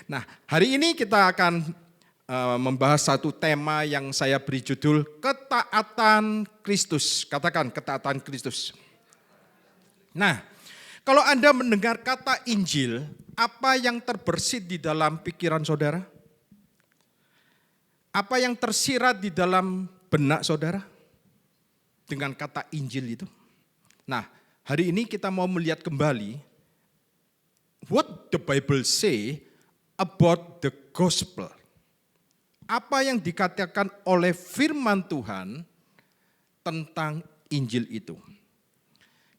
Nah, hari ini kita akan membahas satu tema yang saya beri judul ketaatan Kristus. Katakan ketaatan Kristus. Nah, kalau Anda mendengar kata Injil, apa yang terbersit di dalam pikiran saudara? Apa yang tersirat di dalam benak saudara? Dengan kata Injil itu. Nah, hari ini kita mau melihat kembali what the Bible say about the gospel. Apa yang dikatakan oleh firman Tuhan tentang Injil itu.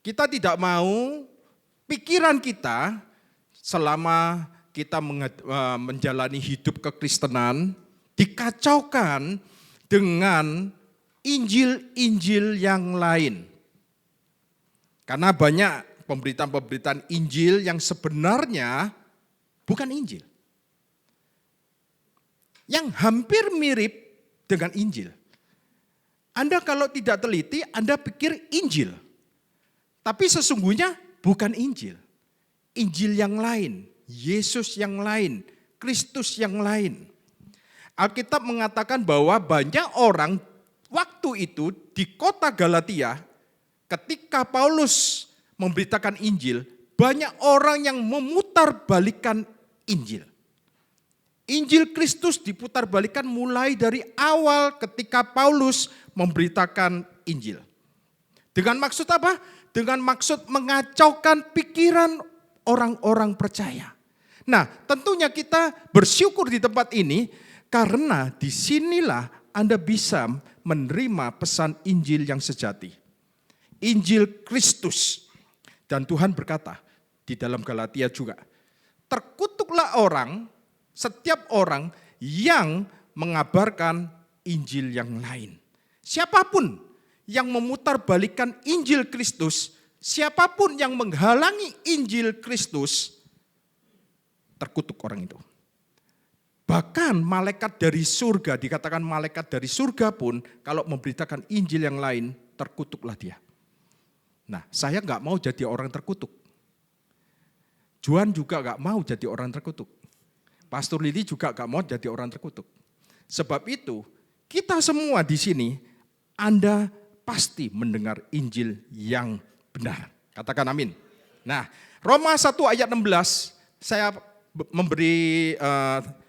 Kita tidak mau pikiran kita selama kita menjalani hidup kekristenan dikacaukan dengan Injil-Injil yang lain. Karena banyak pemberitaan-pemberitaan Injil yang sebenarnya bukan Injil. Yang hampir mirip dengan Injil. Anda kalau tidak teliti, Anda pikir Injil. Tapi sesungguhnya bukan Injil. Injil yang lain, Yesus yang lain, Kristus yang lain. Alkitab mengatakan bahwa banyak orang waktu itu di kota Galatia, ketika Paulus memberitakan Injil, banyak orang yang memutarbalikkan Injil. Injil Kristus diputarbalikkan mulai dari awal ketika Paulus memberitakan Injil. Dengan maksud apa? Dengan maksud mengacaukan pikiran orang-orang percaya. Nah, tentunya kita bersyukur di tempat ini karena disinilah Anda bisa menerima pesan Injil yang sejati. Injil Kristus. Dan Tuhan berkata di dalam Galatia juga, terkutuklah setiap orang yang mengabarkan Injil yang lain. Siapapun yang memutarbalikkan Injil Kristus, siapapun yang menghalangi Injil Kristus, terkutuk orang itu. Bahkan malaikat dari surga, dikatakan malaikat dari surga pun kalau memberitakan Injil yang lain, terkutuklah dia. Nah, saya nggak mau jadi orang terkutuk. Juan juga nggak mau jadi orang terkutuk. Pastor Lili juga nggak mau jadi orang terkutuk. Sebab itu, kita semua di sini, Anda pasti mendengar Injil yang benar. Katakan amin. Nah, Roma 1 ayat 16, saya memberi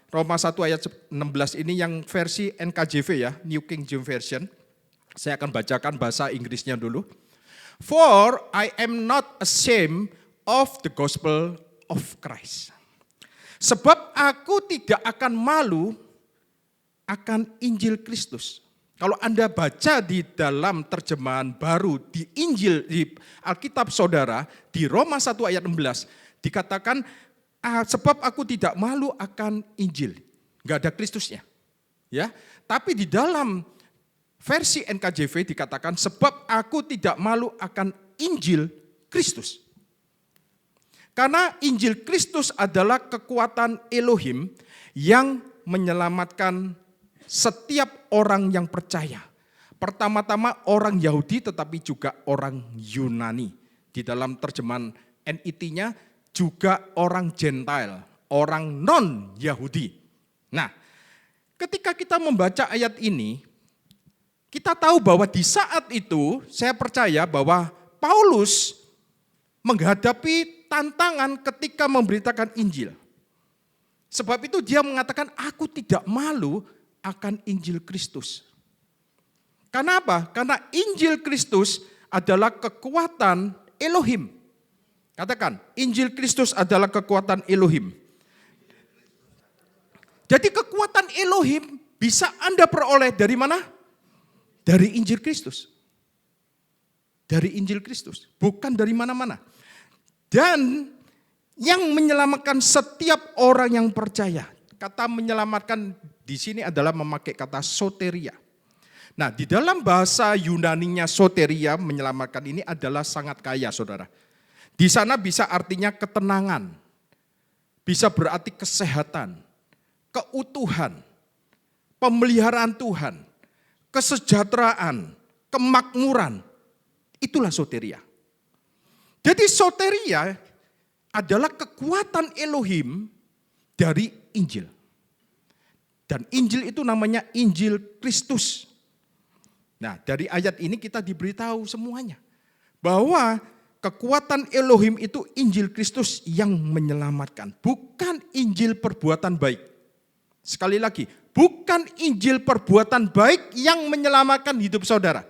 Roma 1 ayat 16 ini yang versi NKJV ya, New King James Version. Saya akan bacakan bahasa Inggrisnya dulu. For I am not ashamed of the gospel of Christ. Sebab aku tidak akan malu akan Injil Kristus. Kalau Anda baca di dalam terjemahan baru di Injil, di Alkitab saudara, di Roma 1 ayat 16, dikatakan, sebab aku tidak malu akan Injil. Enggak ada Kristusnya. Ya, tapi di dalam versi NKJV dikatakan sebab aku tidak malu akan Injil Kristus. Karena Injil Kristus adalah kekuatan Elohim yang menyelamatkan setiap orang yang percaya. Pertama-tama orang Yahudi tetapi juga orang Yunani. Di dalam terjemahan NIT-nya juga orang Gentile, orang non-Yahudi. Nah, ketika kita membaca ayat ini, kita tahu bahwa di saat itu, saya percaya bahwa Paulus menghadapi tantangan ketika memberitakan Injil. Sebab itu dia mengatakan, aku tidak malu akan Injil Kristus. Karena apa? Karena Injil Kristus adalah kekuatan Elohim. Katakan, Injil Kristus adalah kekuatan Elohim. Jadi kekuatan Elohim bisa Anda peroleh dari mana? Dari Injil Kristus. Dari Injil Kristus, bukan dari mana-mana. Dan yang menyelamatkan setiap orang yang percaya. Kata menyelamatkan di sini adalah memakai kata soteria. Nah, di dalam bahasa Yunaninya soteria, menyelamatkan ini adalah sangat kaya, saudara. Di sana bisa artinya ketenangan, bisa berarti kesehatan, keutuhan, pemeliharaan Tuhan, kesejahteraan, kemakmuran. Itulah soteria. Jadi soteria adalah kekuatan Elohim dari Injil. Dan Injil itu namanya Injil Kristus. Nah, dari ayat ini kita diberitahu semuanya bahwa kekuatan Elohim itu Injil Kristus yang menyelamatkan, bukan Injil perbuatan baik. Sekali lagi, bukan Injil perbuatan baik yang menyelamatkan hidup saudara.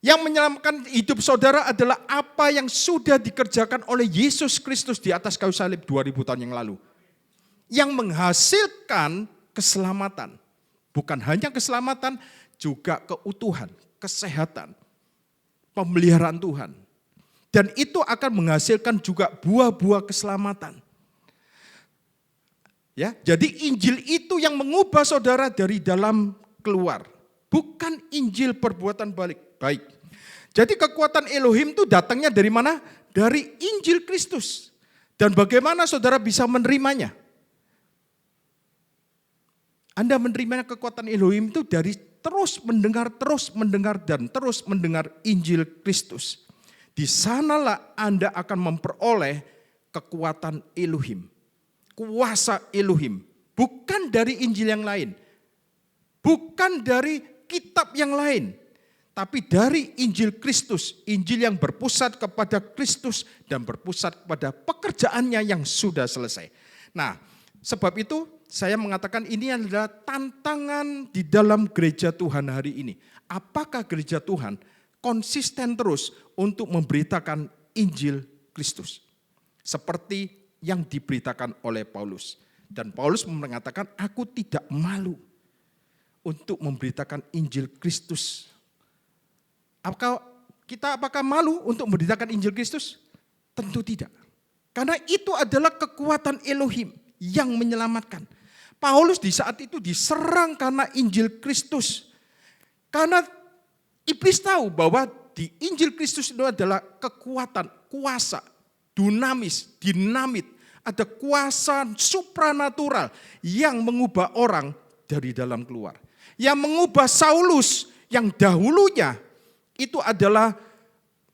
Yang menyelamatkan hidup saudara adalah apa yang sudah dikerjakan oleh Yesus Kristus di atas kayu salib 2000 tahun yang lalu. Yang menghasilkan keselamatan. Bukan hanya keselamatan, juga keutuhan, kesehatan, pemeliharaan Tuhan. Dan itu akan menghasilkan juga buah-buah keselamatan. Ya, jadi Injil itu yang mengubah saudara dari dalam keluar. Bukan Injil perbuatan baik. Jadi kekuatan Elohim itu datangnya dari mana? Dari Injil Kristus. Dan bagaimana saudara bisa menerimanya? Anda menerima kekuatan Elohim itu dari terus mendengar, dan terus mendengar Injil Kristus. Di sanalah Anda akan memperoleh kekuatan Elohim. Kuasa Elohim. Bukan dari Injil yang lain. Bukan dari kitab yang lain. Tapi dari Injil Kristus. Injil yang berpusat kepada Kristus dan berpusat kepada pekerjaannya yang sudah selesai. Nah, sebab itu saya mengatakan ini adalah tantangan di dalam gereja Tuhan hari ini. Apakah gereja Tuhan konsisten terus untuk memberitakan Injil Kristus? Seperti yang diberitakan oleh Paulus. Dan Paulus mengatakan, aku tidak malu untuk memberitakan Injil Kristus. Apakah malu untuk memberitakan Injil Kristus? Tentu tidak. Karena itu adalah kekuatan Elohim yang menyelamatkan. Paulus di saat itu diserang karena Injil Kristus. Karena iblis tahu bahwa di Injil Kristus itu adalah kekuatan, kuasa, dinamit. Ada kuasa supranatural yang mengubah orang dari dalam keluar. Yang mengubah Saulus yang dahulunya itu adalah,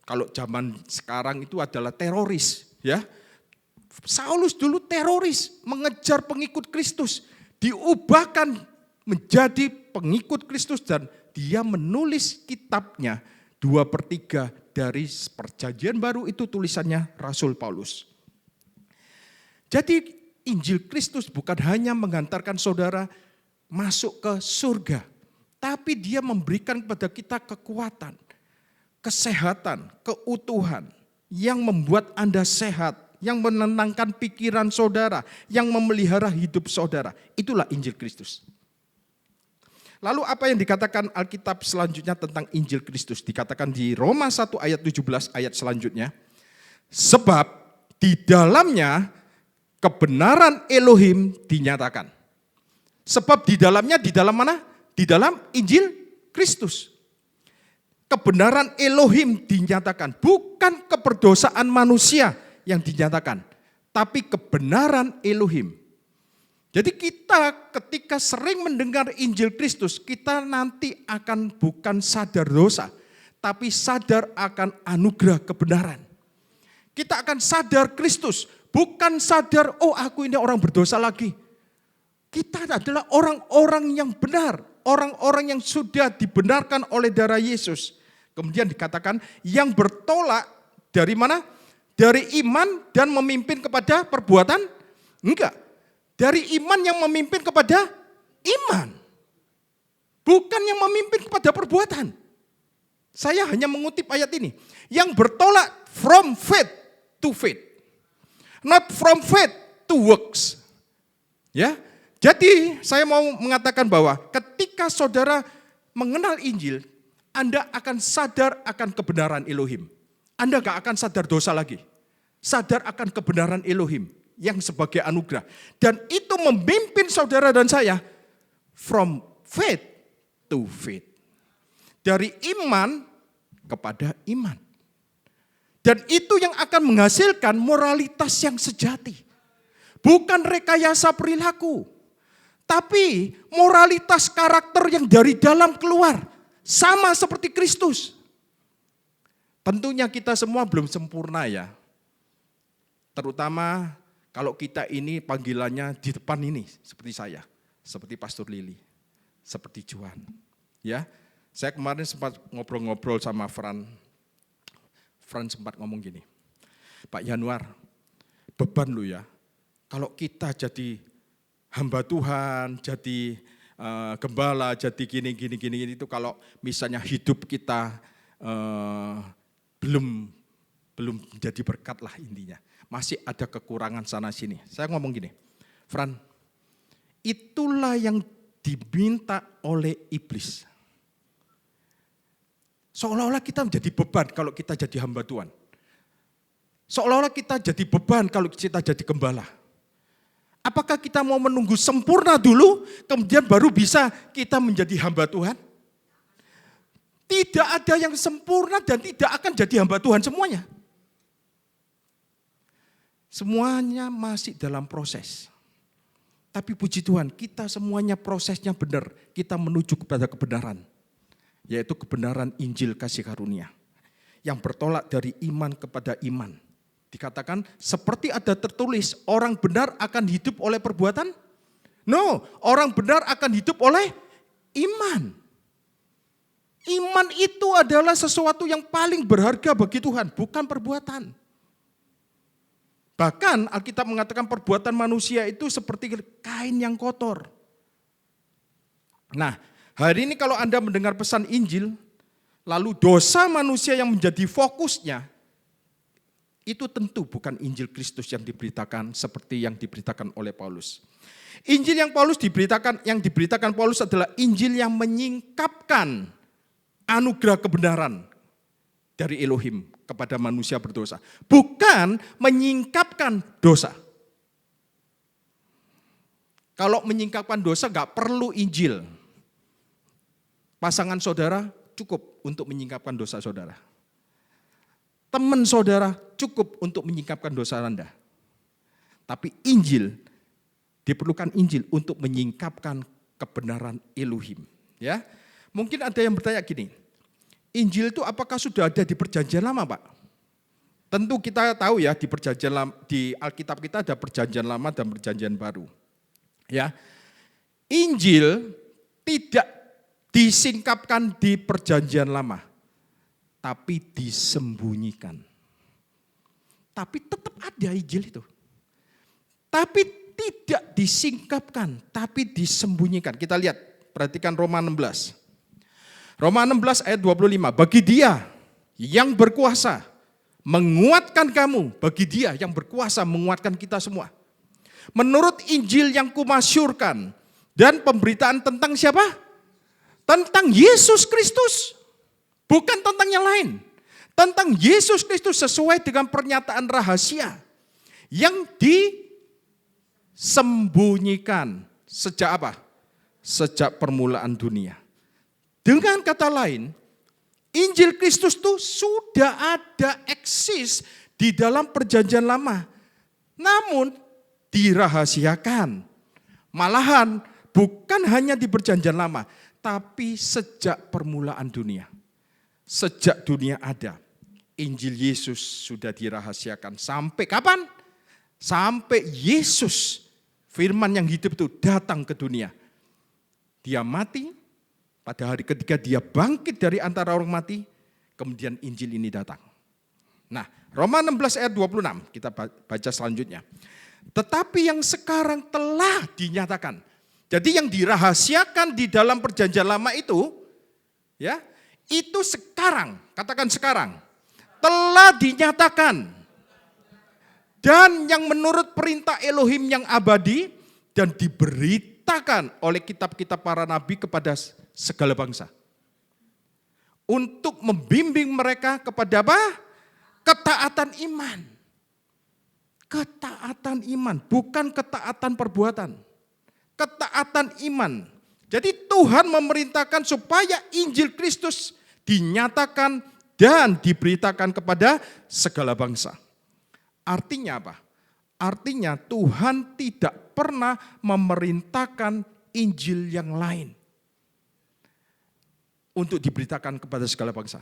kalau zaman sekarang itu adalah teroris. Ya. Saulus dulu teroris, mengejar pengikut Kristus. Diubahkan menjadi pengikut Kristus dan dia menulis kitabnya 2/3 dari perjanjian baru itu tulisannya Rasul Paulus. Jadi Injil Kristus bukan hanya mengantarkan saudara masuk ke surga, tapi dia memberikan kepada kita kekuatan, kesehatan, keutuhan yang membuat Anda sehat, yang menenangkan pikiran saudara, yang memelihara hidup saudara. Itulah Injil Kristus. Lalu apa yang dikatakan Alkitab selanjutnya tentang Injil Kristus? Dikatakan di Roma 1 ayat 17 ayat selanjutnya. Sebab di dalamnya kebenaran Elohim dinyatakan. Sebab di dalam mana? Di dalam Injil Kristus. Kebenaran Elohim dinyatakan. Bukan keberdosaan manusia yang dinyatakan, tapi kebenaran Elohim. Jadi kita ketika sering mendengar Injil Kristus, kita nanti akan bukan sadar dosa, tapi sadar akan anugerah kebenaran. Kita akan sadar Kristus, bukan sadar, oh aku ini orang berdosa lagi. Kita adalah orang-orang yang benar, orang-orang yang sudah dibenarkan oleh darah Yesus. Kemudian dikatakan yang bertolak dari mana? Dari iman dan memimpin kepada perbuatan? Enggak. Dari iman yang memimpin kepada iman. Bukan yang memimpin kepada perbuatan. Saya hanya mengutip ayat ini. Yang bertolak from faith to faith. Not from faith to works. Ya. Jadi saya mau mengatakan bahwa ketika saudara mengenal Injil, Anda akan sadar akan kebenaran Elohim. Anda gak akan sadar dosa lagi. Sadar akan kebenaran Elohim yang sebagai anugerah. Dan itu memimpin saudara dan saya from faith to faith. Dari iman kepada iman. Dan itu yang akan menghasilkan moralitas yang sejati. Bukan rekayasa perilaku. Tapi moralitas karakter yang dari dalam keluar. Sama seperti Kristus. Tentunya kita semua belum sempurna ya. Terutama kalau kita ini panggilannya di depan ini, seperti saya, seperti Pastor Lili, seperti Juan. Ya, saya kemarin sempat ngobrol-ngobrol sama Fran sempat ngomong gini, Pak Yanuar, beban lu ya, kalau kita jadi hamba Tuhan, jadi gembala, jadi gini itu kalau misalnya hidup kita belum jadi berkat lah intinya. Masih ada kekurangan sana sini. Saya ngomong gini, Fran, itulah yang diminta oleh iblis. Seolah-olah kita menjadi beban kalau kita jadi hamba Tuhan. Seolah-olah kita jadi beban kalau kita jadi gembala. Apakah kita mau menunggu sempurna dulu, kemudian baru bisa kita menjadi hamba Tuhan? Tidak ada yang sempurna dan tidak akan jadi hamba Tuhan semuanya. Semuanya masih dalam proses. Tapi puji Tuhan, kita semuanya prosesnya benar. Kita menuju kepada kebenaran. Yaitu kebenaran Injil kasih karunia. Yang bertolak dari iman kepada iman. Dikatakan seperti ada tertulis, orang benar akan hidup oleh perbuatan? No, orang benar akan hidup oleh iman. Iman itu adalah sesuatu yang paling berharga bagi Tuhan, bukan perbuatan. Bahkan Alkitab mengatakan perbuatan manusia itu seperti kain yang kotor. Nah, hari ini kalau Anda mendengar pesan Injil, lalu dosa manusia yang menjadi fokusnya, itu tentu bukan Injil Kristus yang diberitakan seperti yang diberitakan oleh Paulus. Injil yang diberitakan Paulus adalah Injil yang menyingkapkan anugerah kebenaran dari Elohim kepada manusia berdosa. Bukan menyingkapkan dosa. Kalau menyingkapkan dosa gak perlu Injil. Pasangan saudara cukup untuk menyingkapkan dosa saudara. Teman saudara cukup untuk menyingkapkan dosa Anda. Tapi Injil, diperlukan Injil untuk menyingkapkan kebenaran Elohim. Ya, mungkin ada yang bertanya gini, Injil itu apakah sudah ada di Perjanjian Lama, Pak? Tentu kita tahu ya, di Alkitab kita ada Perjanjian Lama dan Perjanjian Baru. Ya, Injil tidak disingkapkan di Perjanjian Lama, tapi disembunyikan. Tapi tetap ada Injil itu. Tapi tidak disingkapkan, tapi disembunyikan. Kita lihat, perhatikan Roma 16. Roma 16 ayat 25. Bagi Dia yang berkuasa menguatkan kamu, bagi Dia yang berkuasa menguatkan kita semua. Menurut Injil yang kumasyurkan dan pemberitaan tentang siapa? Tentang Yesus Kristus. Bukan tentang yang lain. Tentang Yesus Kristus sesuai dengan pernyataan rahasia yang disembunyikan sejak apa? Sejak permulaan dunia. Dengan kata lain, Injil Kristus itu sudah ada eksis di dalam Perjanjian Lama. Namun dirahasiakan. Malahan bukan hanya di Perjanjian Lama, tapi sejak permulaan dunia. Sejak dunia ada, Injil Yesus sudah dirahasiakan. Sampai kapan? Sampai Yesus, firman yang hidup itu datang ke dunia. Dia mati, pada hari ketika dia bangkit dari antara orang mati, kemudian Injil ini datang. Nah, Roma 16 ayat 26, kita baca selanjutnya. Tetapi yang sekarang telah dinyatakan. Jadi yang dirahasiakan di dalam Perjanjian Lama itu, ya, itu sekarang, katakan sekarang, telah dinyatakan. Dan yang menurut perintah Elohim yang abadi dan diberitakan oleh kitab-kitab para nabi kepada segala bangsa. Untuk membimbing mereka kepada apa? Ketaatan iman. Ketaatan iman, bukan ketaatan perbuatan. Ketaatan iman. Jadi Tuhan memerintahkan supaya Injil Kristus dinyatakan dan diberitakan kepada segala bangsa. Artinya apa? Artinya Tuhan tidak pernah memerintahkan Injil yang lain untuk diberitakan kepada segala bangsa.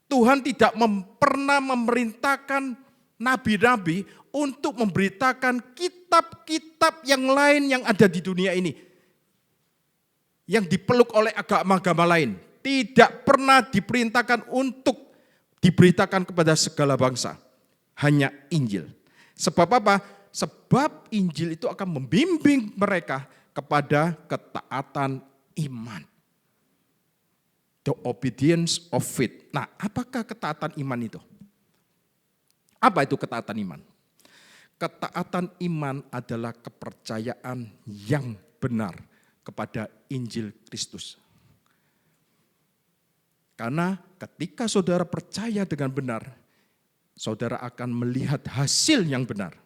Tuhan tidak pernah memerintahkan nabi-nabi untuk memberitakan kitab-kitab yang lain yang ada di dunia ini. Yang dipeluk oleh agama-agama lain. Tidak pernah diperintahkan untuk diberitakan kepada segala bangsa. Hanya Injil. Sebab apa? Sebab Injil itu akan membimbing mereka kepada ketaatan iman. The obedience of faith. Nah, apakah ketaatan iman itu? Apa itu ketaatan iman? Ketaatan iman adalah kepercayaan yang benar kepada Injil Kristus. Karena ketika saudara percaya dengan benar, saudara akan melihat hasil yang benar.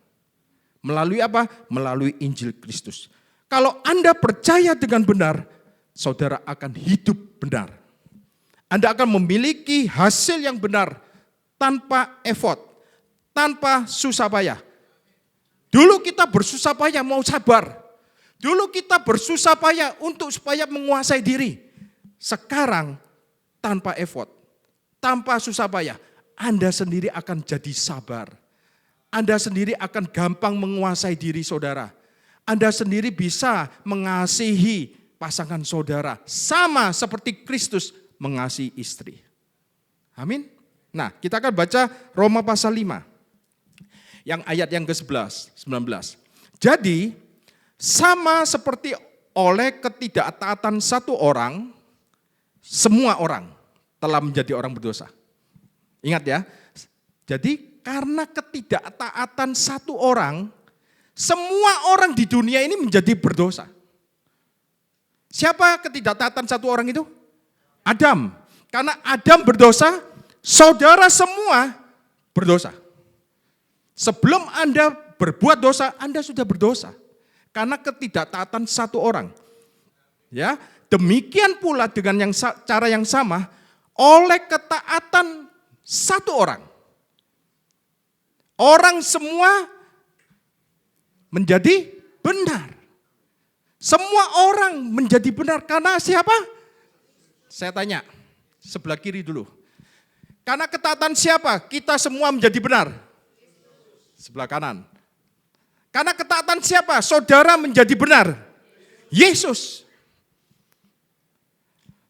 Melalui apa? Melalui Injil Kristus. Kalau Anda percaya dengan benar, saudara akan hidup benar. Anda akan memiliki hasil yang benar tanpa effort, tanpa susah payah. Dulu kita bersusah payah mau sabar. Dulu kita bersusah payah untuk supaya menguasai diri. Sekarang tanpa effort, tanpa susah payah, Anda sendiri akan jadi sabar. Anda sendiri akan gampang menguasai diri saudara. Anda sendiri bisa mengasihi pasangan saudara. Sama seperti Kristus mengasihi istri. Amin. Nah, kita akan baca Roma pasal 5. Yang ayat yang ke-11, 19. Jadi, sama seperti oleh ketidaktaatan satu orang, semua orang telah menjadi orang berdosa. Ingat ya, jadi karena ketidaktaatan satu orang, semua orang di dunia ini menjadi berdosa. Siapa ketidaktaatan satu orang itu? Adam. Karena Adam berdosa, saudara semua berdosa. Sebelum Anda berbuat dosa, Anda sudah berdosa. Karena ketidaktaatan satu orang. Ya, demikian pula dengan cara yang sama, oleh ketaatan satu orang. Orang semua menjadi benar. Semua orang menjadi benar karena siapa? Saya tanya, sebelah kiri dulu. Karena ketaatan siapa? Kita semua menjadi benar. Sebelah kanan. Karena ketaatan siapa? Saudara menjadi benar. Yesus.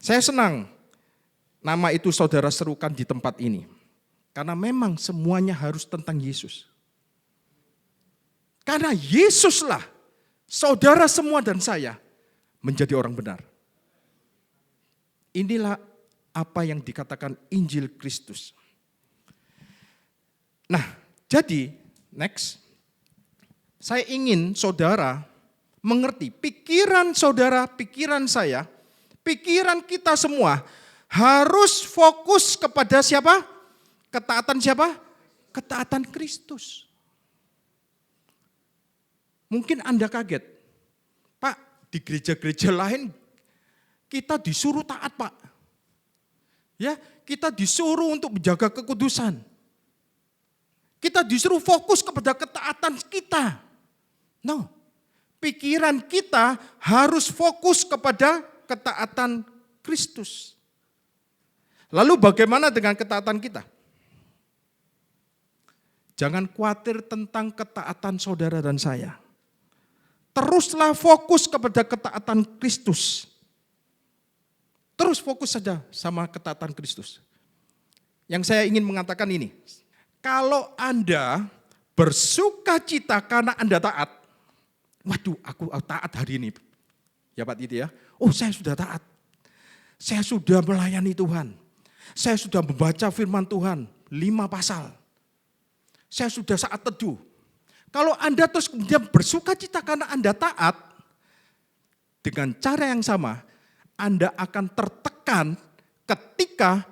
Saya senang nama itu saudara serukan di tempat ini. Karena memang semuanya harus tentang Yesus. Karena Yesuslah saudara semua dan saya menjadi orang benar. Inilah apa yang dikatakan Injil Kristus. Nah, jadi next, saya ingin saudara mengerti pikiran saudara, pikiran saya, pikiran kita semua harus fokus kepada siapa? Ketaatan siapa? Ketaatan Kristus. Mungkin Anda kaget, Pak, di gereja-gereja lain kita disuruh taat, Pak. Ya, kita disuruh untuk menjaga kekudusan. Kita disuruh fokus kepada ketaatan kita. No, pikiran kita harus fokus kepada ketaatan Kristus. Lalu bagaimana dengan ketaatan kita? Jangan khawatir tentang ketaatan saudara dan saya. Teruslah fokus kepada ketaatan Kristus. Terus fokus saja sama ketaatan Kristus. Yang saya ingin mengatakan ini, kalau Anda bersuka cita karena Anda taat, waduh aku taat hari ini. Ya Pak Titi ya, oh saya sudah taat. Saya sudah melayani Tuhan. Saya sudah membaca firman Tuhan 5 pasal. Saya sudah saat teduh. Kalau Anda terus kemudian bersuka cita karena Anda taat, dengan cara yang sama, Anda akan tertekan ketika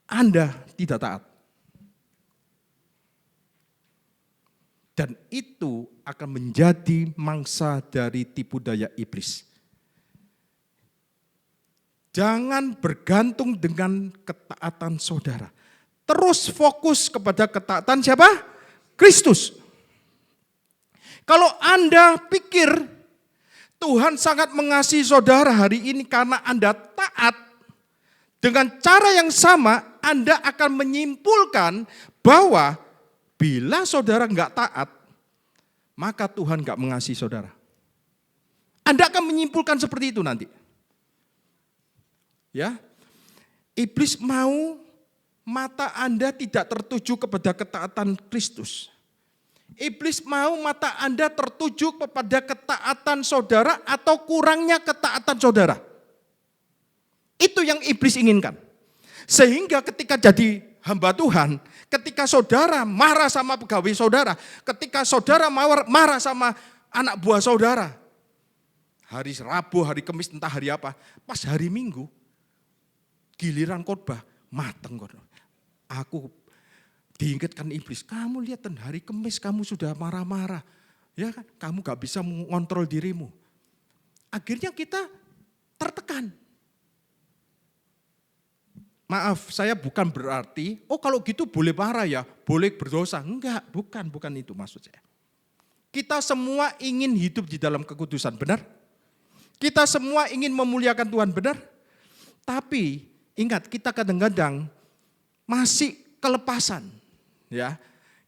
Anda tidak taat. Dan itu akan menjadi mangsa dari tipu daya iblis. Jangan bergantung dengan ketaatan saudara. Terus fokus kepada ketaatan siapa? Kristus. Kalau Anda pikir Tuhan sangat mengasihi saudara hari ini karena Anda taat, dengan cara yang sama Anda akan menyimpulkan bahwa Bila saudara nggak taat, maka Tuhan nggak mengasihi saudara. Anda akan menyimpulkan seperti itu nanti. Ya, iblis mau mata Anda tidak tertuju kepada ketaatan Kristus. Iblis mau mata Anda tertuju kepada ketaatan saudara atau kurangnya ketaatan saudara. Itu yang iblis inginkan. Sehingga ketika jadi hamba Tuhan, ketika saudara marah sama pegawai saudara, ketika saudara marah sama anak buah saudara, hari Rabu, hari Kamis, entah hari apa, pas hari Minggu, giliran khotbah, mateng kok. Aku diingatkan iblis, kamu lihat hari Kamis kamu sudah marah-marah. Ya kan, kamu gak bisa mengontrol dirimu. Akhirnya kita tertekan. Maaf, saya bukan berarti, kalau gitu boleh marah ya, boleh berdosa. Enggak, bukan itu maksud saya. Kita semua ingin hidup di dalam kekudusan, benar? Kita semua ingin memuliakan Tuhan, benar? Tapi ingat, kita kadang-kadang masih kelepasan. Ya,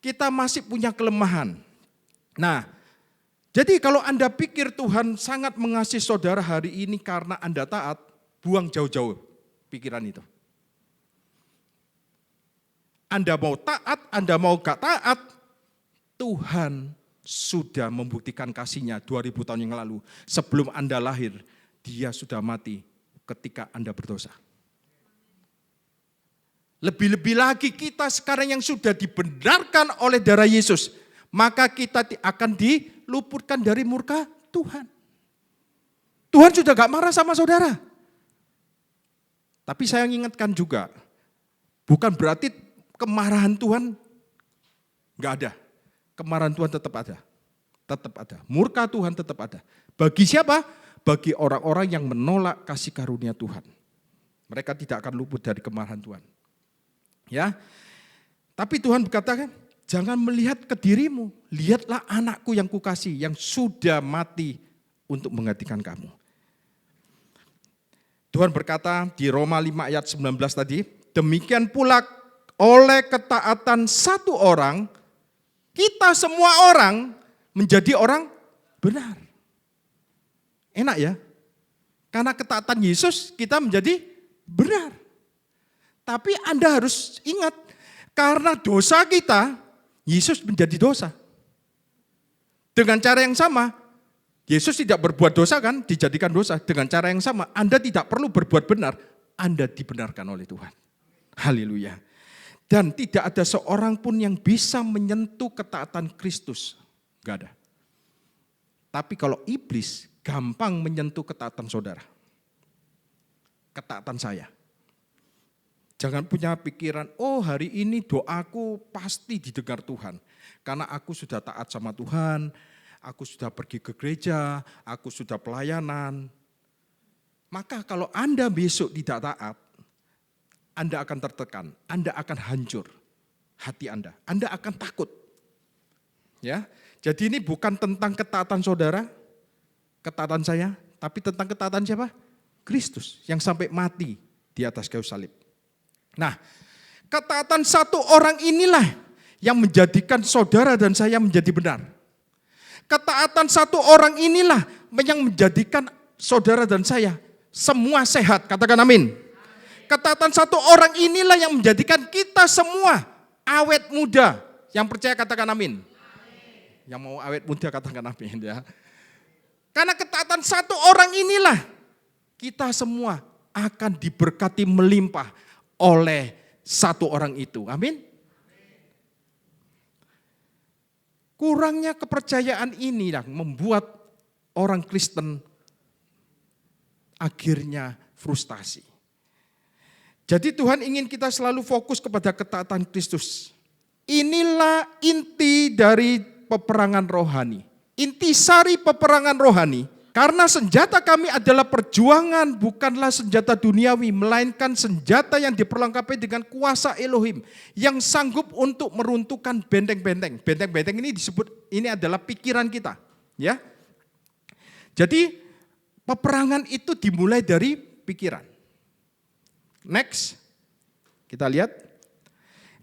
kita masih punya kelemahan. Nah, jadi kalau Anda pikir Tuhan sangat mengasihi saudara hari ini karena Anda taat, buang jauh-jauh pikiran itu. Anda mau taat, Anda mau gak taat, Tuhan sudah membuktikan kasih-Nya 2000 tahun yang lalu. Sebelum Anda lahir, Dia sudah mati ketika Anda berdosa. Lebih-lebih lagi kita sekarang yang sudah dibenarkan oleh darah Yesus, maka kita akan diluputkan dari murka Tuhan. Tuhan sudah gak marah sama saudara. Tapi saya ingatkan juga, bukan berarti kemarahan Tuhan gak ada. Kemarahan Tuhan tetap ada. Tetap ada. Murka Tuhan tetap ada. Bagi siapa? Bagi orang-orang yang menolak kasih karunia Tuhan. Mereka tidak akan luput dari kemarahan Tuhan. Ya, tapi Tuhan berkata, jangan melihat ke dirimu, lihatlah anakku yang kukasih, yang sudah mati untuk menggantikan kamu. Tuhan berkata di Roma 5 ayat 19 tadi, demikian pula oleh ketaatan satu orang, kita semua orang menjadi orang benar. Enak ya? Karena ketaatan Yesus kita menjadi benar. Tapi Anda harus ingat, karena dosa kita, Yesus menjadi dosa. Dengan cara yang sama, Yesus tidak berbuat dosa kan, dijadikan dosa. Dengan cara yang sama, Anda tidak perlu berbuat benar, Anda dibenarkan oleh Tuhan. Haleluya. Dan tidak ada seorang pun yang bisa menyentuh ketaatan Kristus. Gak ada. Tapi kalau iblis gampang menyentuh ketaatan saudara. Ketaatan saya. Jangan punya pikiran, hari ini doaku pasti didengar Tuhan. Karena aku sudah taat sama Tuhan, aku sudah pergi ke gereja, aku sudah pelayanan. Maka kalau Anda besok tidak taat, Anda akan tertekan, Anda akan hancur hati Anda akan takut. Ya, jadi ini bukan tentang ketaatan saudara, ketaatan saya, tapi tentang ketaatan siapa? Kristus yang sampai mati di atas kayu salib. Nah, ketaatan satu orang inilah yang menjadikan saudara dan saya menjadi benar. Ketaatan satu orang inilah yang menjadikan saudara dan saya semua sehat. Katakan amin. Ketaatan satu orang inilah yang menjadikan kita semua awet muda. Yang percaya katakan amin. Yang mau awet muda katakan amin ya. Karena ketaatan satu orang inilah kita semua akan diberkati melimpah oleh satu orang itu. Amin. Kurangnya kepercayaan ini yang membuat orang Kristen akhirnya frustasi. Jadi Tuhan ingin kita selalu fokus kepada ketaatan Kristus. Inilah inti dari peperangan rohani. Intisari peperangan rohani. Karena senjata kami adalah perjuangan, bukanlah senjata duniawi, melainkan senjata yang diperlengkapi dengan kuasa Elohim yang sanggup untuk meruntuhkan benteng-benteng. Benteng-benteng ini disebut, ini adalah pikiran kita, ya. Jadi peperangan itu dimulai dari pikiran. Next, kita lihat.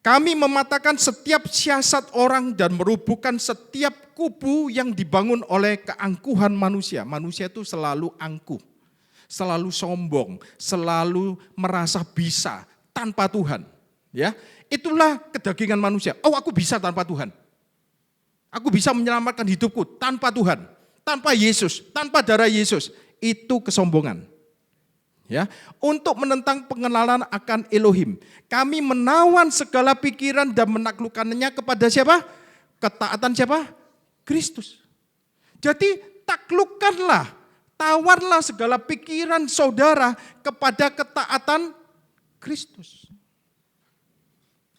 Kami mematahkan setiap siasat orang dan merubuhkan setiap kubu yang dibangun oleh keangkuhan manusia. Manusia itu selalu angkuh, selalu sombong, selalu merasa bisa tanpa Tuhan. Ya, itulah kedagingan manusia. Oh, aku bisa tanpa Tuhan. Aku bisa menyelamatkan hidupku tanpa Tuhan, tanpa Yesus, tanpa darah Yesus. Itu kesombongan. Ya, untuk menentang pengenalan akan Elohim. Kami menawan segala pikiran dan menaklukkannya kepada siapa? Ketaatan siapa? Kristus. Jadi taklukkanlah, tawarlah segala pikiran saudara kepada ketaatan Kristus.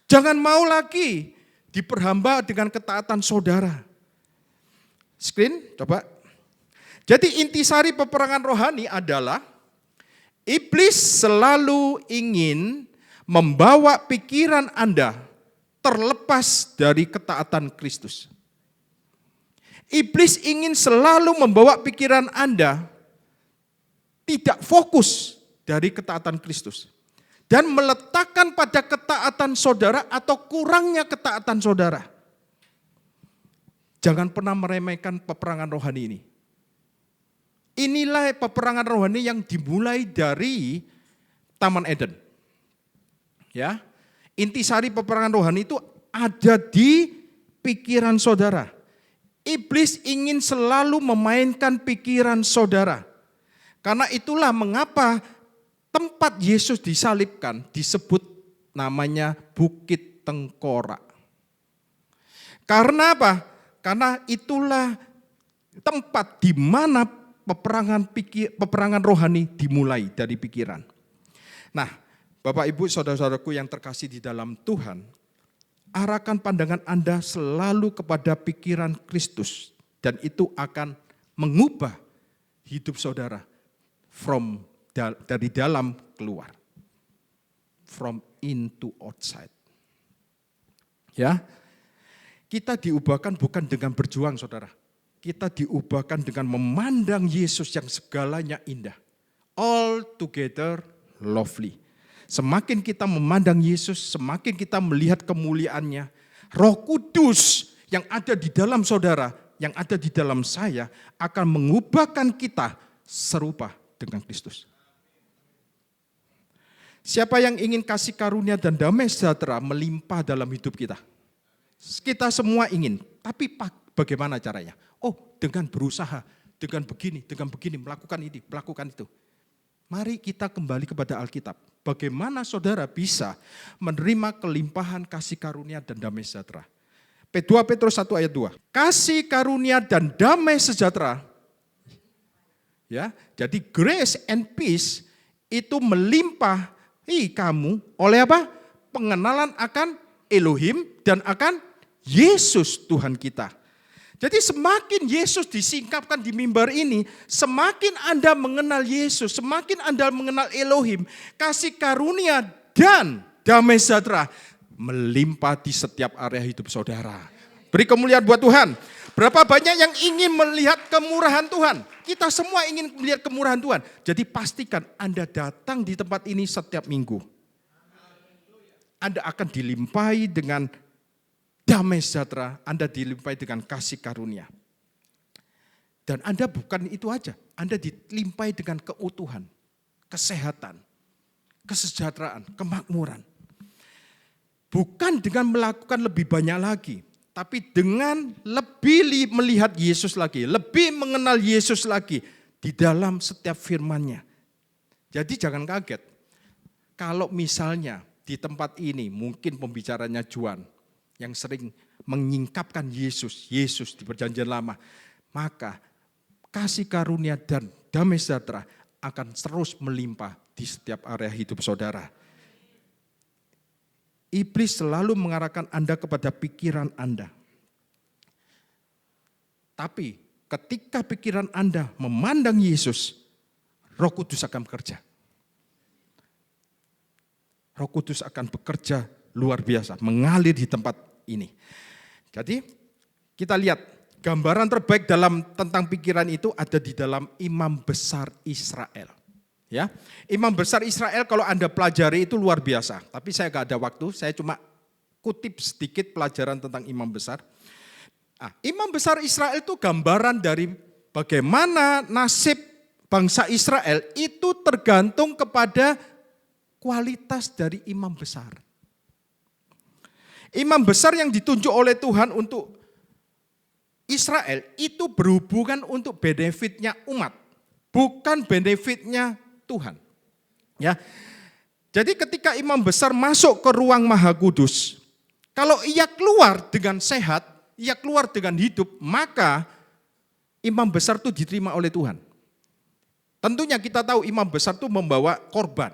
Jangan mau lagi diperhamba dengan ketaatan saudara. Screen, coba. Jadi intisari peperangan rohani adalah iblis selalu ingin membawa pikiran Anda terlepas dari ketaatan Kristus. Iblis ingin selalu membawa pikiran Anda tidak fokus dari ketaatan Kristus. Dan meletakkan pada ketaatan saudara atau kurangnya ketaatan saudara. Jangan pernah meremehkan peperangan rohani ini. Inilah peperangan rohani yang dimulai dari Taman Eden. Ya, intisari peperangan rohani itu ada di pikiran saudara. Iblis ingin selalu memainkan pikiran saudara. Karena itulah mengapa tempat Yesus disalibkan disebut namanya Bukit Tengkorak. Karena apa? Karena itulah tempat di mana peperangan rohani dimulai dari pikiran. Nah, Bapak Ibu saudara-saudaraku yang terkasih di dalam Tuhan, arahkan pandangan Anda selalu kepada pikiran Kristus dan itu akan mengubah hidup saudara dari dalam keluar. From in to outside. Ya. Kita diubahkan bukan dengan berjuang, saudara. Kita diubahkan dengan memandang Yesus yang segalanya indah. All together lovely. Semakin kita memandang Yesus, semakin kita melihat kemuliaannya. Roh Kudus yang ada di dalam saudara, yang ada di dalam saya, akan mengubahkan kita serupa dengan Kristus. Siapa yang ingin kasih karunia dan damai sejahtera melimpah dalam hidup kita? Kita semua ingin, tapi bagaimana caranya? Oh, dengan berusaha, dengan begini, melakukan ini, melakukan itu. Mari kita kembali kepada Alkitab. Bagaimana saudara bisa menerima kelimpahan kasih karunia dan damai sejahtera? 2 Petrus 1 ayat 2. Kasih karunia dan damai sejahtera. Ya, jadi grace and peace itu melimpahi kamu oleh apa? Pengenalan akan Elohim dan akan Yesus Tuhan kita. Jadi semakin Yesus disingkapkan di mimbar ini, semakin Anda mengenal Yesus, semakin Anda mengenal Elohim, kasih karunia dan damai sejahtera melimpah di setiap area hidup saudara. Beri kemuliaan buat Tuhan. Berapa banyak yang ingin melihat kemurahan Tuhan? Kita semua ingin melihat kemurahan Tuhan. Jadi pastikan Anda datang di tempat ini setiap minggu. Anda akan dilimpahi dengan damai sejahtera, Anda dilimpahi dengan kasih karunia. Dan Anda bukan itu aja, Anda dilimpahi dengan keutuhan, kesehatan, kesejahteraan, kemakmuran. Bukan dengan melakukan lebih banyak lagi, tapi dengan lebih melihat Yesus lagi, lebih mengenal Yesus lagi di dalam setiap firman-Nya. Jadi jangan kaget, kalau misalnya di tempat ini mungkin pembicaranya Juan, yang sering menyingkapkan Yesus di perjanjian lama, maka kasih karunia dan damai sejahtera akan terus melimpah di setiap area hidup saudara. Iblis selalu mengarahkan Anda kepada pikiran Anda. Tapi ketika pikiran Anda memandang Yesus, Roh Kudus akan bekerja. Roh Kudus akan bekerja luar biasa, mengalir di tempat ini. Jadi kita lihat gambaran terbaik tentang pikiran itu ada di dalam Imam Besar Israel. Ya, Imam Besar Israel kalau Anda pelajari itu luar biasa. Tapi saya gak ada waktu, saya cuma kutip sedikit pelajaran tentang imam besar. Imam besar Israel itu gambaran dari bagaimana nasib bangsa Israel itu tergantung kepada kualitas dari imam besar. Imam besar yang ditunjuk oleh Tuhan untuk Israel itu berhubungan untuk benefitnya umat, bukan benefitnya Tuhan. Ya. Jadi ketika imam besar masuk ke ruang Maha Kudus, kalau ia keluar dengan sehat, ia keluar dengan hidup, maka imam besar itu diterima oleh Tuhan. Tentunya kita tahu imam besar itu membawa korban.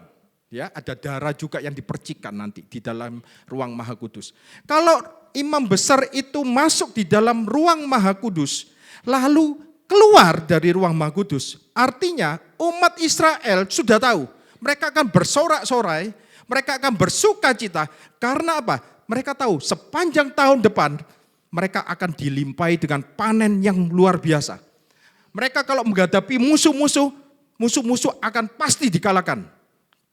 Ya, ada darah juga yang dipercikkan nanti di dalam ruang Maha Kudus. Kalau imam besar itu masuk di dalam ruang Maha Kudus, lalu keluar dari ruang Maha Kudus, artinya umat Israel sudah tahu, mereka akan bersorak-sorai, mereka akan bersuka cita, karena apa? Mereka tahu sepanjang tahun depan, mereka akan dilimpahi dengan panen yang luar biasa. Mereka kalau menghadapi musuh-musuh akan pasti dikalahkan.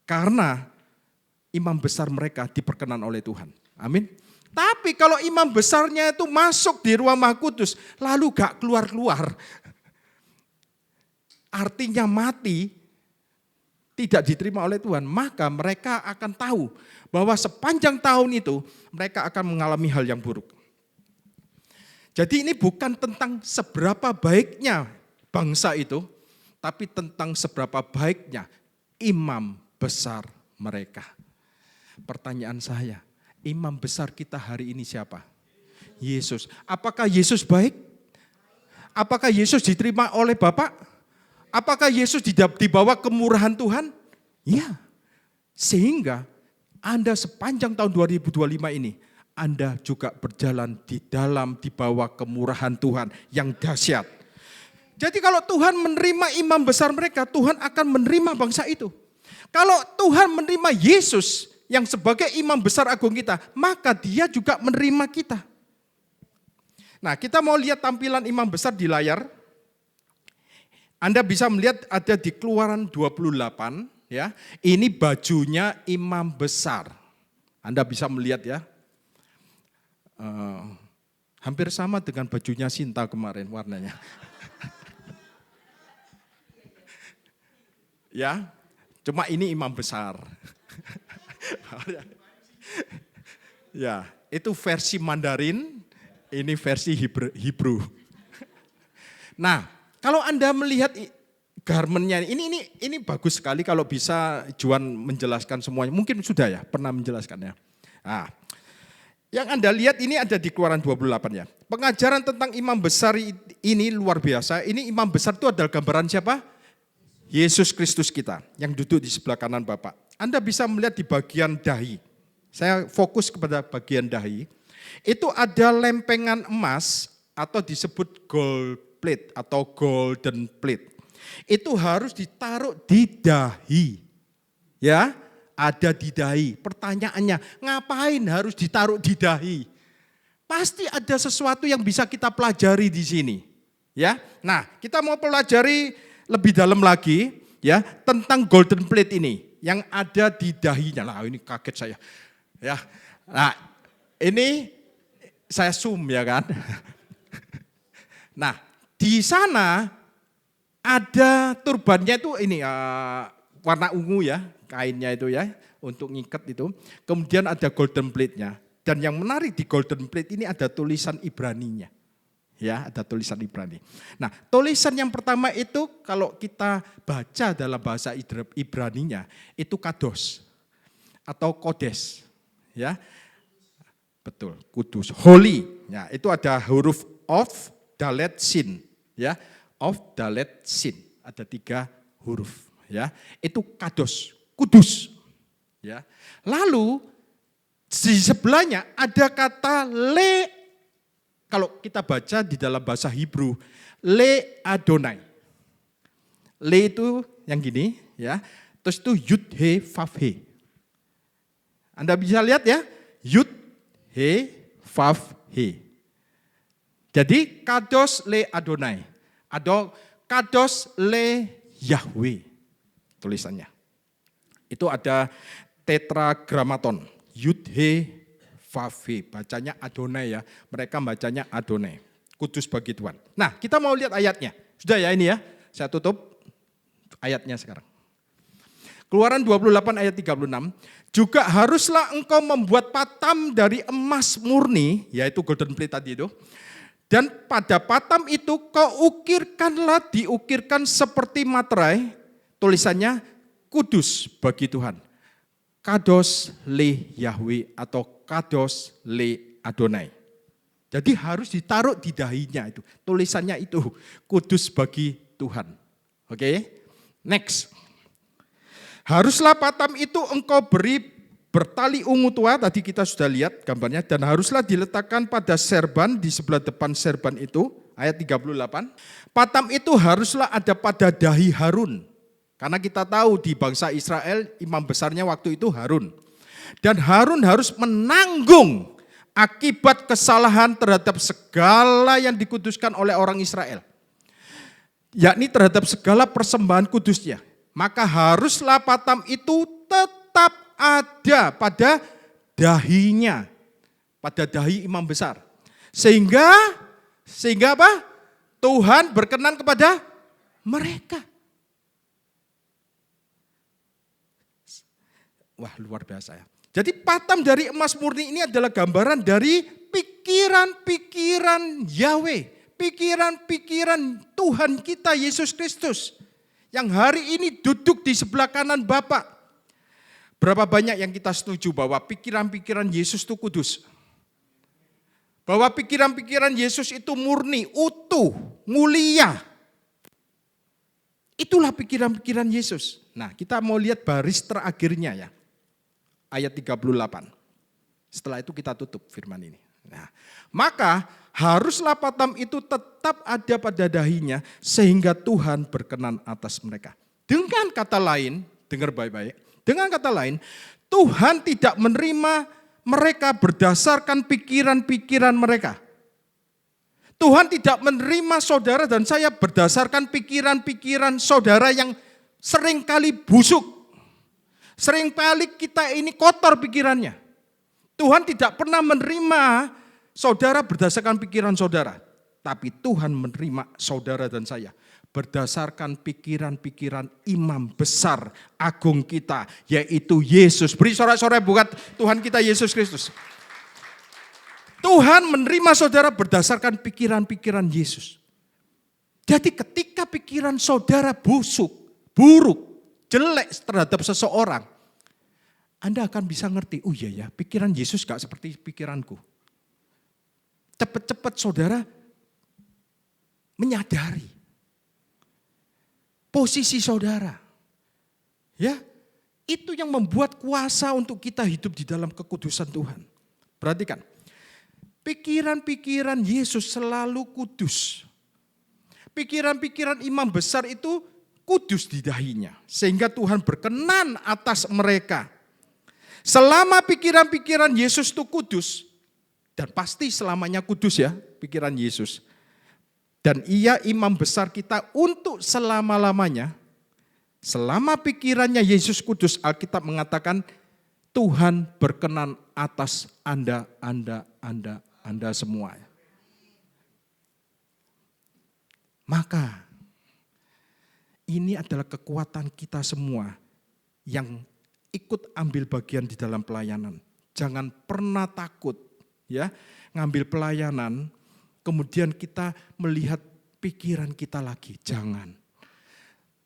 Karena imam besar mereka diperkenan oleh Tuhan. Amin. Tapi kalau imam besarnya itu masuk di ruang Maha Kudus, lalu gak keluar-keluar, artinya mati, tidak diterima oleh Tuhan, maka mereka akan tahu bahwa sepanjang tahun itu mereka akan mengalami hal yang buruk. Jadi ini bukan tentang seberapa baiknya bangsa itu, tapi tentang seberapa baiknya imam besar mereka. Pertanyaan saya, imam besar kita hari ini siapa? Yesus. Apakah Yesus baik? Apakah Yesus diterima oleh Bapa? Apakah Yesus dibawa kemurahan Tuhan? Ya. Sehingga Anda sepanjang tahun 2025 ini, Anda juga berjalan di bawah kemurahan Tuhan yang dahsyat. Jadi kalau Tuhan menerima imam besar mereka, Tuhan akan menerima bangsa itu. Kalau Tuhan menerima Yesus yang sebagai imam besar agung kita, maka dia juga menerima kita. Nah, kita mau lihat tampilan imam besar di layar. Anda bisa melihat ada di Keluaran 28, ya. Ini bajunya imam besar. Anda bisa melihat ya. Hampir sama dengan bajunya Sinta kemarin warnanya. Ya. Cuma ini imam besar. Ya, itu versi Mandarin, ini versi Hebrew. Nah, kalau Anda melihat garmennya, ini bagus sekali kalau bisa Juan menjelaskan semuanya. Mungkin sudah ya, pernah menjelaskannya. Nah, yang Anda lihat ini ada di Keluaran 28 ya. Pengajaran tentang imam besar ini luar biasa. Ini imam besar itu adalah gambaran siapa? Yesus Kristus kita yang duduk di sebelah kanan Bapak. Anda bisa melihat di bagian dahi. Saya fokus kepada bagian dahi. Itu ada lempengan emas atau disebut gold plate atau golden plate. Itu harus ditaruh di dahi. Ya, ada di dahi. Pertanyaannya, ngapain harus ditaruh di dahi? Pasti ada sesuatu yang bisa kita pelajari di sini. Ya. Nah, kita mau pelajari lebih dalam lagi ya tentang golden plate ini yang ada di dahinya. Lah ini kaget saya. Ya. Nah, ini saya zoom ya kan. Nah, di sana ada turbannya itu ini warna ungu ya, kainnya itu ya untuk ngikat itu. Kemudian ada golden plate-nya. Dan yang menarik di golden plate ini ada tulisan Ibraninya. Ya, ada tulisan Ibrani. Nah, tulisan yang pertama itu kalau kita baca dalam bahasa Ibraninya itu kados atau kodes. Ya. Betul, kudus, holy. Ya, itu ada huruf of, dalet, sin. Ya, of, dalet, sin. Ada 3 huruf. Ya, itu kados, kudus. Ya. Lalu di sebelahnya ada kata le. Kalau kita baca di dalam bahasa Hebrew, le Adonai. Le itu yang gini, ya. Terus itu yud he vav he. Anda bisa lihat ya, yud he vav he. Jadi kados le Adonai, atau kados le Yahweh tulisannya. Itu ada tetragrammaton, yud he Vave, bacanya Adonai ya. Mereka bacanya Adonai. Kudus bagi Tuhan. Nah, kita mau lihat ayatnya. Sudah ya ini ya. Saya tutup ayatnya sekarang. Keluaran 28 ayat 36. Juga haruslah engkau membuat patam dari emas murni, yaitu golden plate tadi itu. Dan pada patam itu kau diukirkan seperti materai, tulisannya kudus bagi Tuhan. Kados le Yahweh atau Kados le Adonai. Jadi harus ditaruh di dahinya itu. Tulisannya itu kudus bagi Tuhan. Oke. Next. Haruslah patam itu engkau beri bertali ungu tua, tadi kita sudah lihat gambarnya, dan haruslah diletakkan pada serban di sebelah depan serban itu, ayat 38. Patam itu haruslah ada pada dahi Harun. Karena kita tahu di bangsa Israel imam besarnya waktu itu Harun. Dan Harun harus menanggung akibat kesalahan terhadap segala yang dikuduskan oleh orang Israel. Yakni terhadap segala persembahan kudusnya. Maka haruslah patam itu tetap ada pada dahinya. Pada dahi imam besar. Sehingga apa? Tuhan berkenan kepada mereka. Wah, luar biasa ya. Jadi patam dari emas murni ini adalah gambaran dari pikiran-pikiran Yahweh. Pikiran-pikiran Tuhan kita Yesus Kristus. Yang hari ini duduk di sebelah kanan Bapa. Berapa banyak yang kita setuju bahwa pikiran-pikiran Yesus itu kudus. Bahwa pikiran-pikiran Yesus itu murni, utuh, mulia. Itulah pikiran-pikiran Yesus. Nah, kita mau lihat baris terakhirnya ya. Ayat 38. Setelah itu kita tutup firman ini. Nah, maka haruslah patam itu tetap ada pada dahinya sehingga Tuhan berkenan atas mereka. Dengan kata lain, dengar baik-baik. Dengan kata lain, Tuhan tidak menerima mereka berdasarkan pikiran-pikiran mereka. Tuhan tidak menerima saudara dan saya berdasarkan pikiran-pikiran saudara yang seringkali busuk. Seringkali kita ini kotor pikirannya. Tuhan tidak pernah menerima saudara berdasarkan pikiran saudara. Tapi Tuhan menerima saudara dan saya berdasarkan pikiran-pikiran imam besar agung kita, yaitu Yesus. Beri sorak-sorai buat Tuhan kita Yesus Kristus. Tuhan menerima saudara berdasarkan pikiran-pikiran Yesus. Jadi ketika pikiran saudara busuk, buruk, jelek terhadap seseorang, Anda akan bisa ngerti, oh iya ya, pikiran Yesus gak seperti pikiranku. Cepat-cepat saudara menyadari posisi saudara. Ya, itu yang membuat kuasa untuk kita hidup di dalam kekudusan Tuhan. Perhatikan, pikiran-pikiran Yesus selalu kudus. Pikiran-pikiran imam besar itu kudus di dahinya. Sehingga Tuhan berkenan atas mereka. Selama pikiran-pikiran Yesus itu kudus, dan pasti selamanya kudus ya pikiran Yesus. Dan ia imam besar kita untuk selama-lamanya. Selama pikirannya Yesus kudus, Alkitab mengatakan Tuhan berkenan atas Anda semua. Maka ini adalah kekuatan kita semua yang ikut ambil bagian di dalam pelayanan. Jangan pernah takut ya ngambil pelayanan kemudian kita melihat pikiran kita lagi. Jangan.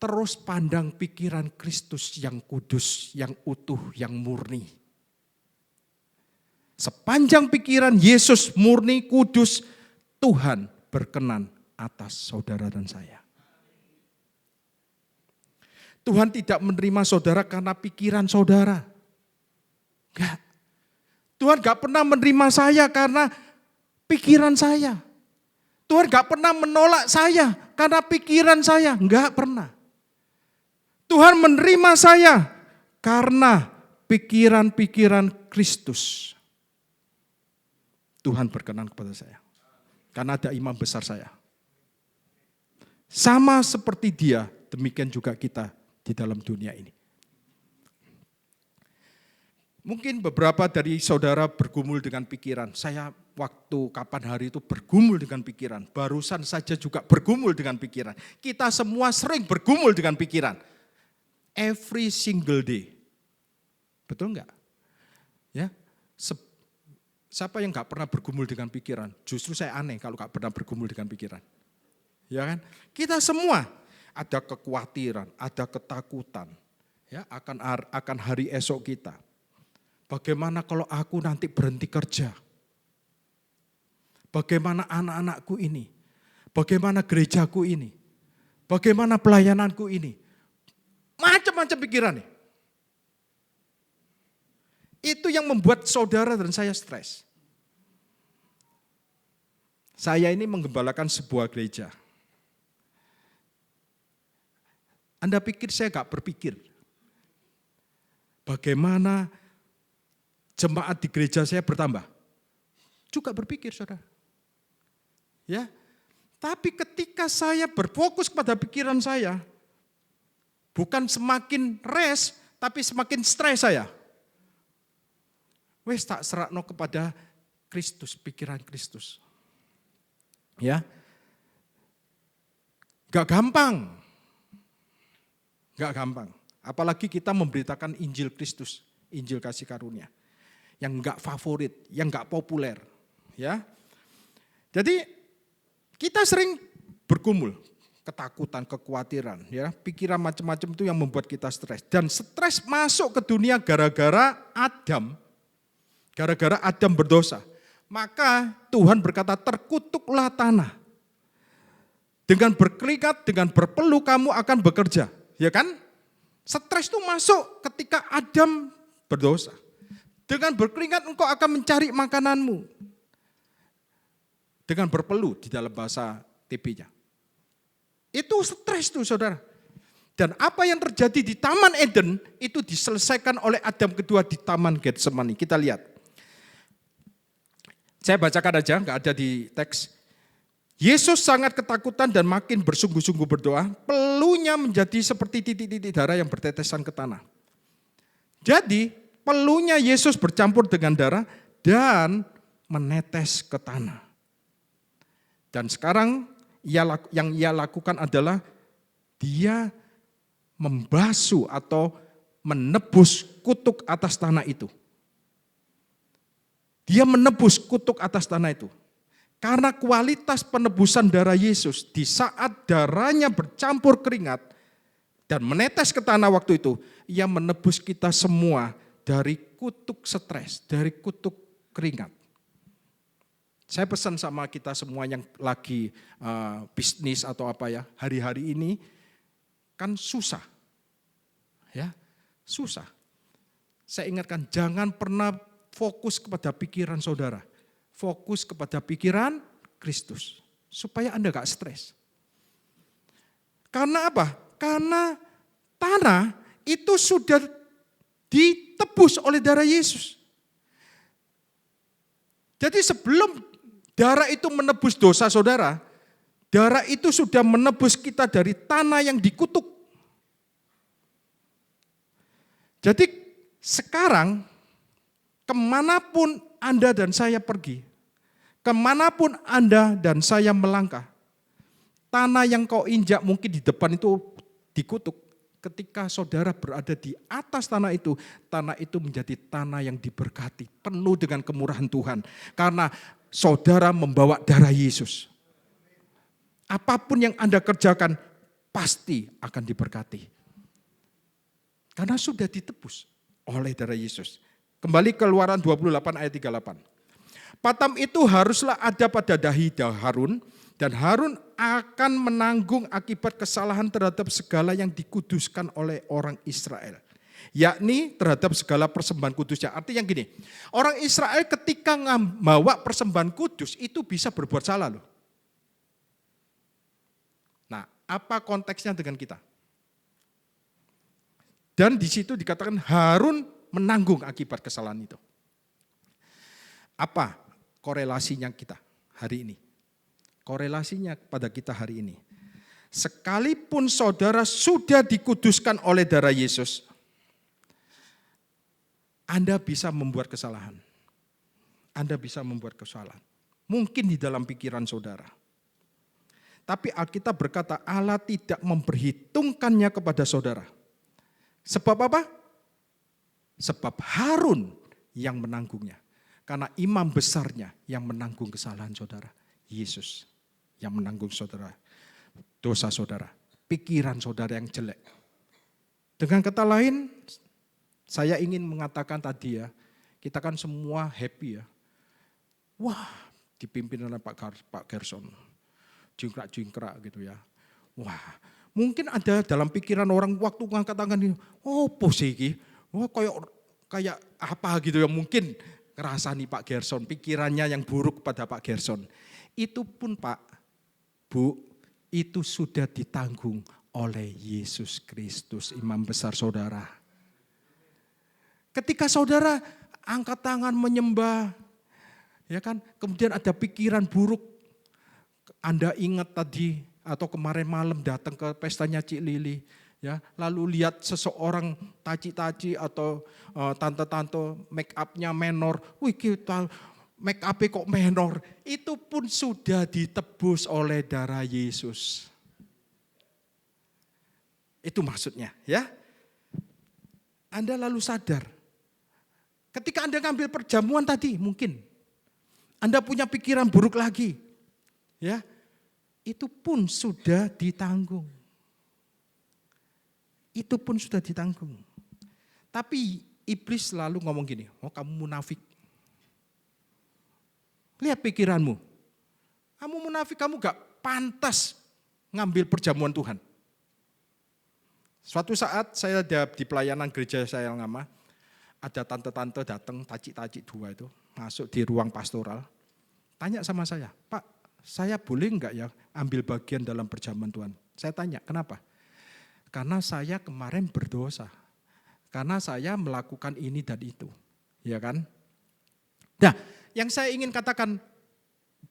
Terus pandang pikiran Kristus yang kudus, yang utuh, yang murni. Sepanjang pikiran Yesus murni, kudus, Tuhan berkenan atas saudara dan saya. Tuhan tidak menerima saudara karena pikiran saudara. Enggak. Tuhan gak pernah menerima saya karena pikiran saya. Tuhan gak pernah menolak saya karena pikiran saya. Enggak pernah. Tuhan menerima saya karena pikiran-pikiran Kristus. Tuhan berkenan kepada saya. Karena ada imam besar saya. Sama seperti dia, demikian juga kita di dalam dunia ini. Mungkin beberapa dari saudara bergumul dengan pikiran. Saya waktu kapan hari itu bergumul dengan pikiran. Barusan saja juga bergumul dengan pikiran. Kita semua sering bergumul dengan pikiran. Every single day. Betul enggak? Ya, siapa yang enggak pernah bergumul dengan pikiran? Justru saya aneh kalau enggak pernah bergumul dengan pikiran. Ya kan? Kita semua ada kekhawatiran, ada ketakutan ya akan hari esok kita. Bagaimana kalau aku nanti berhenti kerja? Bagaimana anak-anakku ini? Bagaimana gerejaku ini? Bagaimana pelayananku ini? Macam-macam pikiran nih. Itu yang membuat saudara dan saya stres. Saya ini menggembalakan sebuah gereja. Anda pikir saya gak berpikir? Bagaimana jemaat di gereja saya bertambah? Juga berpikir, saudara. Ya, tapi ketika saya berfokus pada pikiran saya, bukan semakin rest, tapi semakin stres saya. Wes tak serakno kepada Kristus, pikiran Kristus. Ya, gak gampang. Gak gampang. Apalagi kita memberitakan Injil Kristus, Injil kasih karunia. Yang enggak favorit, yang enggak populer, ya. Jadi kita sering bergumul, ketakutan, kekhawatiran, ya, pikiran macam-macam itu yang membuat kita stres. Dan stres masuk ke dunia gara-gara Adam berdosa. Maka Tuhan berkata, terkutuklah tanah. Dengan berkeringat, dengan berpeluh kamu akan bekerja, ya kan? Stres itu masuk ketika Adam berdosa. Dengan berkeringat engkau akan mencari makananmu. Dengan berpeluh di dalam bahasa TB-nya. Itu stres tuh saudara. Dan apa yang terjadi di Taman Eden itu diselesaikan oleh Adam kedua di Taman Getsemani. Kita lihat. Saya bacakan aja, enggak ada di teks. Yesus sangat ketakutan dan makin bersungguh-sungguh berdoa. Peluhnya menjadi seperti titik-titik darah yang bertetesan ke tanah. Jadi peluhnya Yesus bercampur dengan darah dan menetes ke tanah. Dan sekarang yang ia lakukan adalah dia membasuh atau menebus kutuk atas tanah itu. Dia menebus kutuk atas tanah itu. Karena kualitas penebusan darah Yesus di saat darahnya bercampur keringat dan menetes ke tanah waktu itu, ia menebus kita semua dari kutuk stres, dari kutuk keringat. Saya pesan sama kita semua yang lagi bisnis atau apa ya, hari-hari ini kan susah. Ya, susah. Saya ingatkan jangan pernah fokus kepada pikiran saudara. Fokus kepada pikiran Kristus. Supaya Anda gak stres. Karena apa? Karena tanah itu sudah ditebus oleh darah Yesus. Jadi sebelum darah itu menebus dosa saudara, darah itu sudah menebus kita dari tanah yang dikutuk. Jadi sekarang kemanapun Anda dan saya pergi, kemanapun Anda dan saya melangkah, tanah yang kau injak mungkin di depan itu dikutuk. Ketika saudara berada di atas tanah itu menjadi tanah yang diberkati, penuh dengan kemurahan Tuhan. Karena saudara membawa darah Yesus. Apapun yang Anda kerjakan, pasti akan diberkati. Karena sudah ditebus oleh darah Yesus. Kembali ke Keluaran 28 ayat 38. Patam itu haruslah ada pada dahi Harun, dan Harun akan menanggung akibat kesalahan terhadap segala yang dikuduskan oleh orang Israel. Yakni terhadap segala persembahan kudusnya. Artinya gini, orang Israel ketika membawa persembahan kudus itu bisa berbuat salah loh. Nah, apa konteksnya dengan kita? Dan di situ dikatakan Harun menanggung akibat kesalahan itu. Apa korelasinya kita hari ini? Korelasinya pada kita hari ini. Sekalipun saudara sudah dikuduskan oleh darah Yesus, Anda bisa membuat kesalahan. Anda bisa membuat kesalahan. Mungkin di dalam pikiran saudara. Tapi Alkitab berkata Allah tidak memperhitungkannya kepada saudara. Sebab apa? Sebab Harun yang menanggungnya. Karena imam besarnya yang menanggung kesalahan saudara. Yesus yang menanggung saudara. Dosa saudara. Pikiran saudara yang jelek. Dengan kata lain, saya ingin mengatakan tadi ya, kita kan semua happy ya. Wah, dipimpin oleh Pak Gerson. Jingkrak-jingkrak gitu ya. Wah, mungkin ada dalam pikiran orang waktu ngangkat tangan ini, oh posisi, wah kayak apa gitu ya, mungkin ngerasani Pak Gerson, pikirannya yang buruk pada Pak Gerson. Itu pun Pak, Bu, itu sudah ditanggung oleh Yesus Kristus, imam besar saudara. Ketika saudara angkat tangan menyembah, ya kan, kemudian ada pikiran buruk, Anda ingat tadi atau kemarin malam datang ke pestanya Cik Lili, ya, lalu lihat seseorang taci-taci atau tante-tante make up-nya menor, wih kita make up kok menor, itu pun sudah ditebus oleh darah Yesus. Itu maksudnya, ya. Anda lalu sadar, ketika Anda ngambil perjamuan tadi mungkin, Anda punya pikiran buruk lagi, ya, itu pun sudah ditanggung. Itu pun sudah ditanggung. Tapi iblis selalu ngomong gini, oh kamu munafik. Lihat pikiranmu. Kamu munafik, kamu gak pantas ngambil perjamuan Tuhan. Suatu saat saya di pelayanan gereja saya yang lama, ada tante-tante datang, taci-taci dua itu, masuk di ruang pastoral. Tanya sama saya, Pak, saya boleh enggak ya ambil bagian dalam perjamuan Tuhan? Saya tanya, kenapa? Karena saya kemarin berdosa. Karena saya melakukan ini dan itu. Ya kan? Nah, yang saya ingin katakan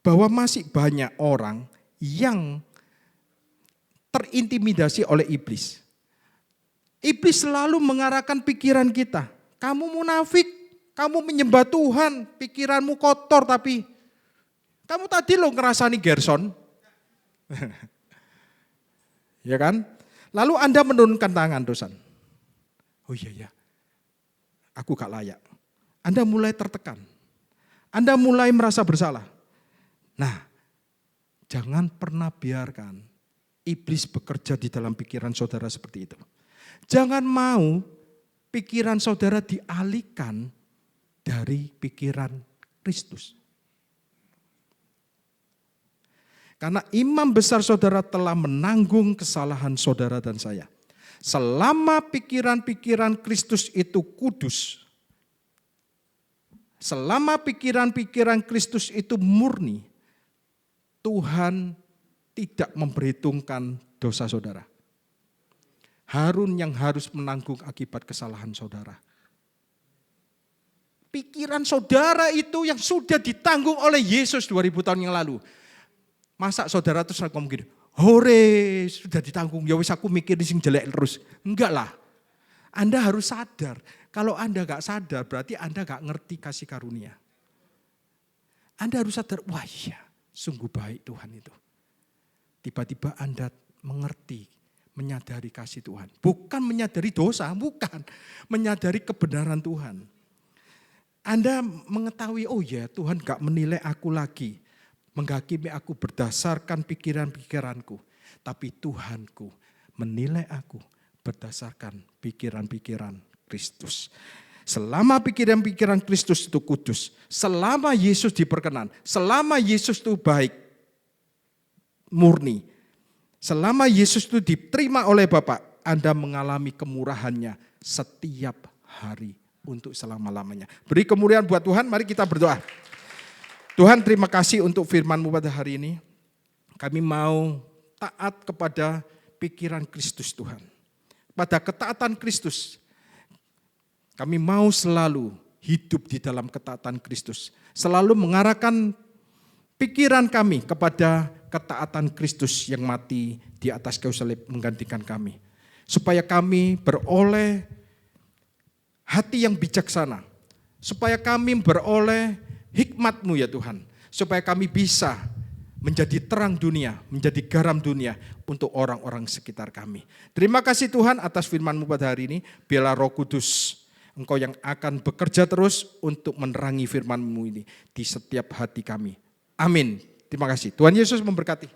bahwa masih banyak orang yang terintimidasi oleh iblis. Iblis selalu mengarahkan pikiran kita. Kamu munafik, kamu menyembah Tuhan, pikiranmu kotor tapi kamu tadi lo ngerasani Gerson. Ya kan? Lalu Anda menurunkan tangan dosan. Oh iya ya, aku gak layak. Anda mulai tertekan. Anda mulai merasa bersalah. Nah, jangan pernah biarkan iblis bekerja di dalam pikiran saudara seperti itu. Jangan mau pikiran saudara dialihkan dari pikiran Kristus. Karena imam besar saudara telah menanggung kesalahan saudara dan saya. Selama pikiran-pikiran Kristus itu kudus, selama pikiran-pikiran Kristus itu murni, Tuhan tidak memperhitungkan dosa saudara. Harun yang harus menanggung akibat kesalahan saudara. Pikiran saudara itu yang sudah ditanggung oleh Yesus 2000 tahun yang lalu. Masa saudara terus ngomong gini, hore sudah ditanggung, ya wis aku mikir sing jelek terus. Enggak lah, Anda harus sadar. Kalau Anda gak sadar berarti Anda gak ngerti kasih karunia. Anda harus sadar, wah iya sungguh baik Tuhan itu. Tiba-tiba Anda mengerti, menyadari kasih Tuhan. Bukan menyadari dosa, bukan. Menyadari kebenaran Tuhan. Anda mengetahui, oh ya Tuhan gak menilai aku lagi. Menghakimi aku berdasarkan pikiran-pikiranku. Tapi Tuhanku menilai aku berdasarkan pikiran-pikiran Kristus. Selama pikiran-pikiran Kristus itu kudus. Selama Yesus diperkenan. Selama Yesus itu baik. Murni. Selama Yesus itu diterima oleh Bapa. Anda mengalami kemurahannya setiap hari untuk selama-lamanya. Beri kemuliaan buat Tuhan, mari kita berdoa. Tuhan terima kasih untuk firman-Mu pada hari ini. Kami mau taat kepada pikiran Kristus Tuhan. Pada ketaatan Kristus. Kami mau selalu hidup di dalam ketaatan Kristus. Selalu mengarahkan pikiran kami kepada ketaatan Kristus yang mati di atas kayu salib menggantikan kami. Supaya kami beroleh hati yang bijaksana. supaya kami beroleh hikmat-Mu ya Tuhan, supaya kami bisa menjadi terang dunia, menjadi garam dunia untuk orang-orang sekitar kami. Terima kasih Tuhan atas firman-Mu pada hari ini. Biarlah Roh Kudus, Engkau yang akan bekerja terus untuk menerangi firman-Mu ini di setiap hati kami. Amin. Terima kasih. Tuhan Yesus memberkati.